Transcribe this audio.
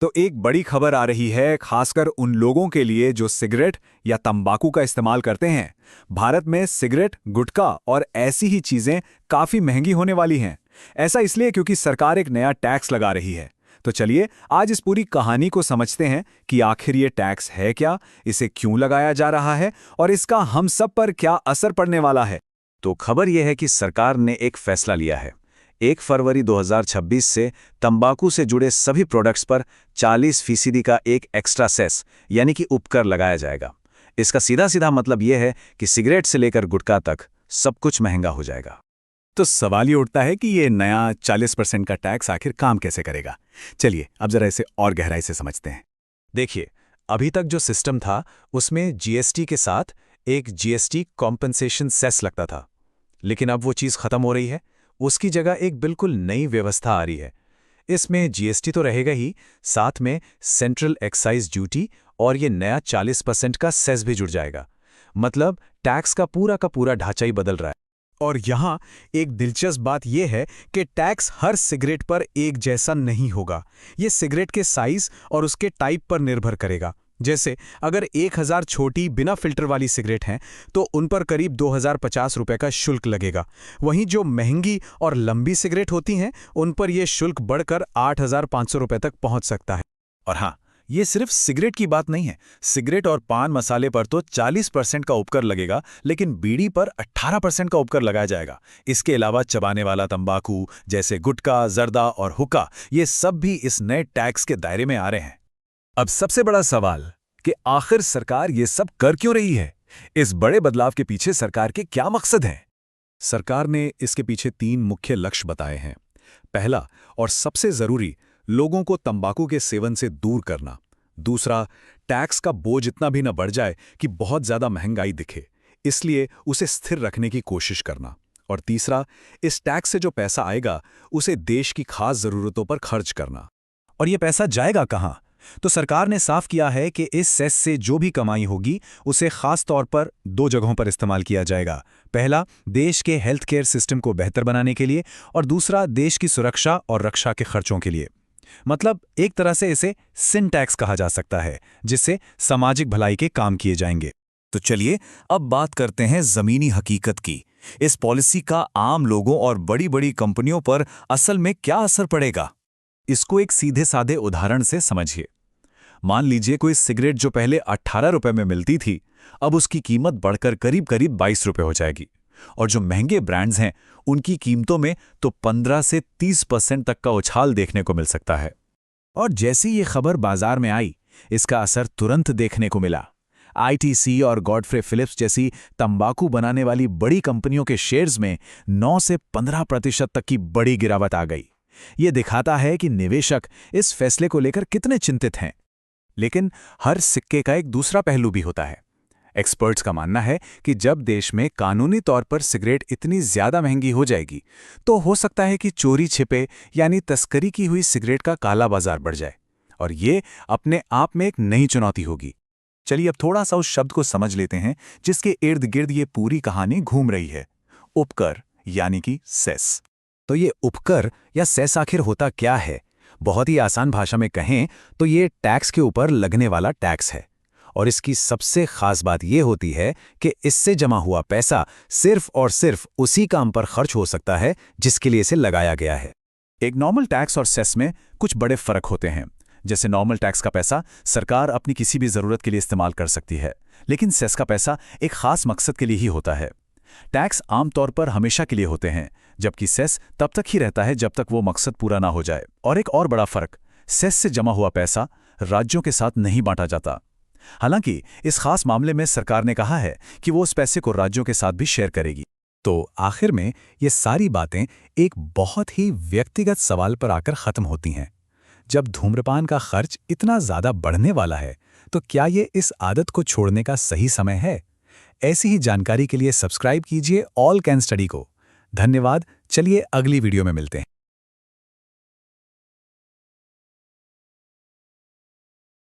तो एक बड़ी खबर आ रही है, खासकर उन लोगों के लिए जो सिगरेट या तंबाकू का इस्तेमाल करते हैं। भारत में सिगरेट, गुटखा और ऐसी ही चीजें काफी महंगी होने वाली हैं। ऐसा इसलिए क्योंकि सरकार एक नया टैक्स लगा रही है। तो चलिए आज इस पूरी कहानी को समझते हैं कि आखिर ये टैक्स है क्या, इसे क्यों लगाया जा रहा है और इसका हम सब पर क्या असर पड़ने वाला है। तो खबर यह है कि सरकार ने एक फैसला लिया है। 1 फरवरी 2026 से तंबाकू से जुड़े सभी प्रोडक्ट्स पर 40% का एक एक्स्ट्रा सेस यानी कि उपकर लगाया जाएगा। इसका सीधा सीधा मतलब यह है कि सिगरेट से लेकर गुटखा तक सब कुछ महंगा हो जाएगा। तो सवाल ये उठता है कि ये नया 40% का टैक्स आखिर काम कैसे करेगा। चलिए अब जरा इसे और गहराई से समझते हैं। देखिए, अभी तक जो सिस्टम था उसमें जीएसटी के साथ एक जीएसटी कॉम्पनसेशन सेस लगता था, लेकिन अब वो चीज़ खत्म हो रही है। उसकी जगह एक बिल्कुल नई व्यवस्था आ रही है। इसमें जीएसटी तो रहेगा ही, साथ में सेंट्रल एक्साइज ड्यूटी और ये नया 40% का सेस भी जुड़ जाएगा। मतलब टैक्स का पूरा ढांचा ही बदल रहा है। और यहाँ एक दिलचस्प बात यह है कि टैक्स हर सिगरेट पर एक जैसा नहीं होगा। ये सिगरेट के साइज और उसके टाइप पर निर्भर करेगा। जैसे अगर 1000 छोटी बिना फिल्टर वाली सिगरेट हैं तो उन पर करीब 2050 रुपये का शुल्क लगेगा। वहीं जो महंगी और लंबी सिगरेट होती हैं उन पर यह शुल्क बढ़कर 8500 रुपये तक पहुंच सकता है। और हाँ, ये सिर्फ सिगरेट की बात नहीं है। सिगरेट और पान मसाले पर तो 40% का उपकर लगेगा, लेकिन बीड़ी पर 18% का उपकर लगाया जाएगा। इसके अलावा चबाने वाला तंबाकू जैसे गुटखा, जर्दा और हुक्का, ये सब भी इस नए टैक्स के दायरे में आ रहे हैं। अब सबसे बड़ा सवाल कि आखिर सरकार ये सब कर क्यों रही है? इस बड़े बदलाव के पीछे सरकार के क्या मकसद हैं? सरकार ने इसके पीछे 3 मुख्य लक्ष्य बताए हैं। पहला और सबसे जरूरी, लोगों को तंबाकू के सेवन से दूर करना। दूसरा, टैक्स का बोझ इतना भी न बढ़ जाए कि बहुत ज्यादा महंगाई दिखे, इसलिए उसे स्थिर रखने की कोशिश करना। और तीसरा, इस टैक्स से जो पैसा आएगा उसे देश की खास जरूरतों पर खर्च करना। और ये पैसा जाएगा कहां? तो सरकार ने साफ किया है कि इस सेस से जो भी कमाई होगी उसे खास तौर पर 2 जगहों पर इस्तेमाल किया जाएगा। पहला, देश के हेल्थ केयर सिस्टम को बेहतर बनाने के लिए, और दूसरा, देश की सुरक्षा और रक्षा के खर्चों के लिए। मतलब एक तरह से इसे सिन टैक्स कहा जा सकता है, जिससे सामाजिक भलाई के काम किए जाएंगे। तो चलिए अब बात करते हैं जमीनी हकीकत की। इस पॉलिसी का आम लोगों और बड़ी बड़ी कंपनियों पर असल में क्या असर पड़ेगा? इसको एक सीधे साधे उदाहरण से समझिए। मान लीजिए कोई सिगरेट जो पहले 18 रुपए में मिलती थी, अब उसकी कीमत बढ़कर करीब 22 रुपए हो जाएगी। और जो महंगे ब्रांड्स हैं उनकी कीमतों में तो 15 से 30% तक का उछाल देखने को मिल सकता है। और जैसी ये खबर बाजार में आई, इसका असर तुरंत देखने को मिला। आईटीसी और गॉडफ्रे फिलिप्स जैसी तंबाकू बनाने वाली बड़ी कंपनियों के शेयर्स में 9 से 15% तक की बड़ी गिरावट आ गई। ये दिखाता है कि निवेशक इस फैसले को लेकर कितने चिंतित हैं। लेकिन हर सिक्के का एक दूसरा पहलू भी होता है। एक्सपर्ट्स का मानना है कि जब देश में कानूनी तौर पर सिगरेट इतनी ज्यादा महंगी हो जाएगी तो हो सकता है कि चोरी छिपे यानी तस्करी की हुई सिगरेट का काला बाजार बढ़ जाए, और ये अपने आप में एक नई चुनौती होगी। चलिए अब थोड़ा सा उस शब्द को समझ लेते हैं जिसके इर्द गिर्द ये पूरी कहानी घूम रही है। उपकर यानी कि सेस। तो ये उपकर या सेस आखिर होता क्या है? बहुत ही आसान भाषा में कहें तो ये टैक्स के ऊपर लगने वाला टैक्स है। और इसकी सबसे खास बात यह होती है कि इससे जमा हुआ पैसा सिर्फ और सिर्फ उसी काम पर खर्च हो सकता है जिसके लिए इसे लगाया गया है। एक नॉर्मल टैक्स और सेस में कुछ बड़े फर्क होते हैं। जैसे नॉर्मल टैक्स का पैसा सरकार अपनी किसी भी जरूरत के लिए इस्तेमाल कर सकती है, लेकिन सेस का पैसा एक खास मकसद के लिए ही होता है। टैक्स आमतौर पर हमेशा के लिए होते हैं, जबकि सेस तब तक ही रहता है जब तक वो मकसद पूरा ना हो जाए। और एक और बड़ा फर्क, सेस से जमा हुआ पैसा राज्यों के साथ नहीं बांटा जाता। हालांकि इस खास मामले में सरकार ने कहा है कि वो उस पैसे को राज्यों के साथ भी शेयर करेगी। तो आखिर में ये सारी बातें एक बहुत ही व्यक्तिगत सवाल पर आकर खत्म होती हैं। जब धूम्रपान का खर्च इतना ज्यादा बढ़ने वाला है तो क्या ये इस आदत को छोड़ने का सही समय है? ऐसी ही जानकारी के लिए सब्सक्राइब कीजिए ऑल कैन स्टडी को। धन्यवाद। चलिए अगली वीडियो में मिलते हैं।